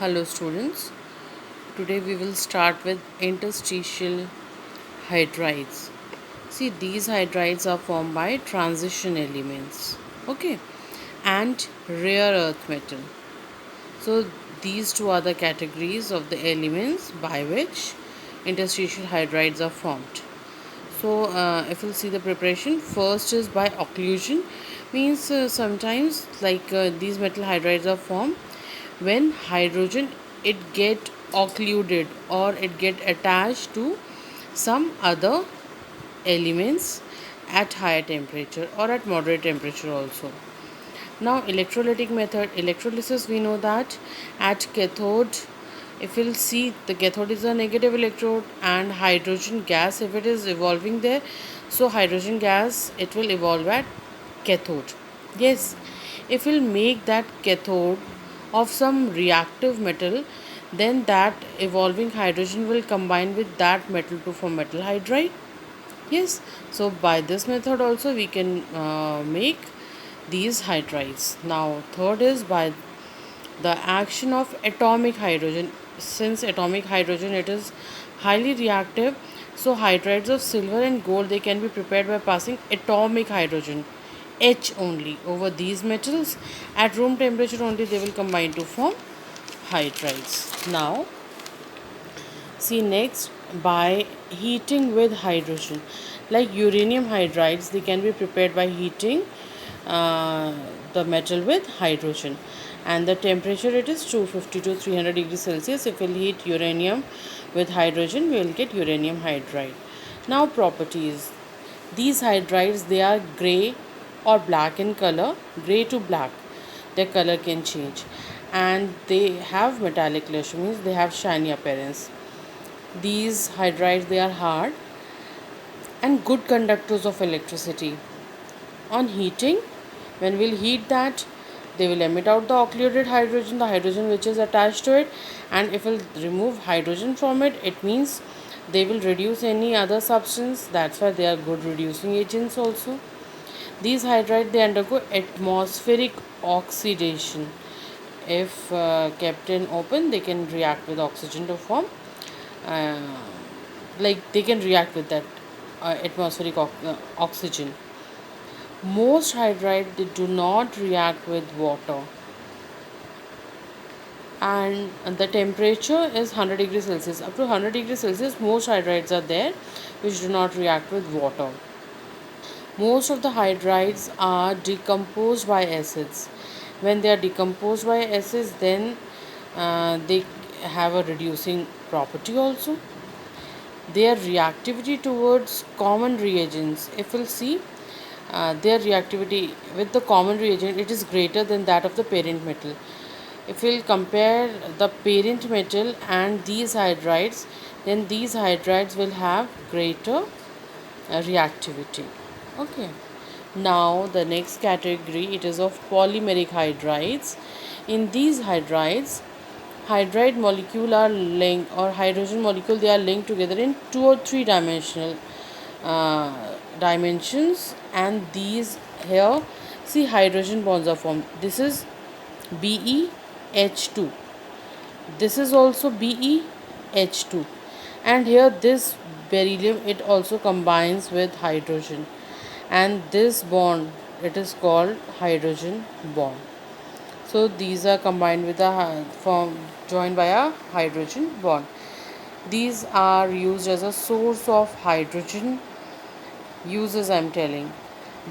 Hello students, today we will start with interstitial hydrides. See, these hydrides are formed by transition elements, okay, and rare earth metal. So these two are the categories of the elements by which interstitial hydrides are formed. So if we'll see the preparation, first is by occlusion, means sometimes these metal hydrides are formed when hydrogen it get occluded or it get attached to some other elements at higher temperature or at moderate temperature also. Now electrolytic method, electrolysis, we know that at cathode, if we'll see, the cathode is a negative electrode and hydrogen gas, if it is evolving there, so hydrogen gas it will evolve at cathode. Yes, if we'll make that cathode of some reactive metal, then that evolving hydrogen will combine with that metal to form metal hydride. Yes, so by this method also we can make these hydrides. Now third is by the action of atomic hydrogen. Since atomic hydrogen it is highly reactive, so hydrides of silver and gold they can be prepared by passing atomic hydrogen H only over these metals. At room temperature only they will combine to form hydrides. Now see next, by heating with hydrogen, like uranium hydrides they can be prepared by heating the metal with hydrogen, and the temperature it is 250 to 300 degrees Celsius. If we'll heat uranium with hydrogen we will get uranium hydride. Now properties, these hydrides they are gray or black in color, gray to black, their color can change, and they have metallic luster, means they have shiny appearance. These hydrides they are hard and good conductors of electricity. On heating, when we'll heat that, they will emit out the occluded hydrogen, the hydrogen which is attached to it, and if we'll remove hydrogen from it, it means they will reduce any other substance. That's why they are good reducing agents also. These hydrides they undergo atmospheric oxidation. If kept in open, they can react with oxygen to form uh, they can react with that atmospheric oxygen. Most hydrides they do not react with water, and the temperature is 100 degrees Celsius. Up to 100 degrees Celsius most hydrides are there which do not react with water. Most of the hydrides are decomposed by acids. When they are decomposed by acids, then they have a reducing property also. Their reactivity towards common reagents, if we'll see, their reactivity with the common reagent it is greater than that of the parent metal. If we'll compare the parent metal and these hydrides, then these hydrides will have greater reactivity. Okay, now the next category it is of polymeric hydrides. In these hydrides, hydride molecule are linked, or hydrogen molecule they are linked together in 2 or 3 dimensional dimensions, and these here, see, hydrogen bonds are formed. This is BeH2, this is also BeH2, and here this beryllium it also combines with hydrogen, and this bond it is called hydrogen bond. So these are combined with a form joined by a hydrogen bond. These are used as a source of hydrogen uses, I'm telling.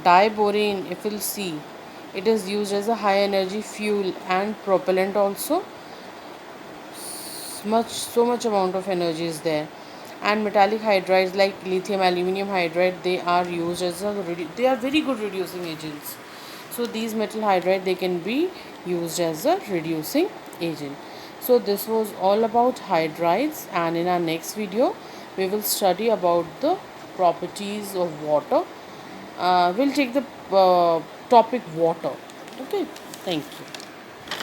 Diborane, if you'll see, it is used as a high energy fuel and propellant also. So much amount of energy is there. And metallic hydrides like lithium aluminum hydride they are used as they are very good reducing agents. So these metal hydride they can be used as a reducing agent. So this was all about hydrides, and in our next video we will study about the properties of water. We'll take the topic water. Okay, thank you.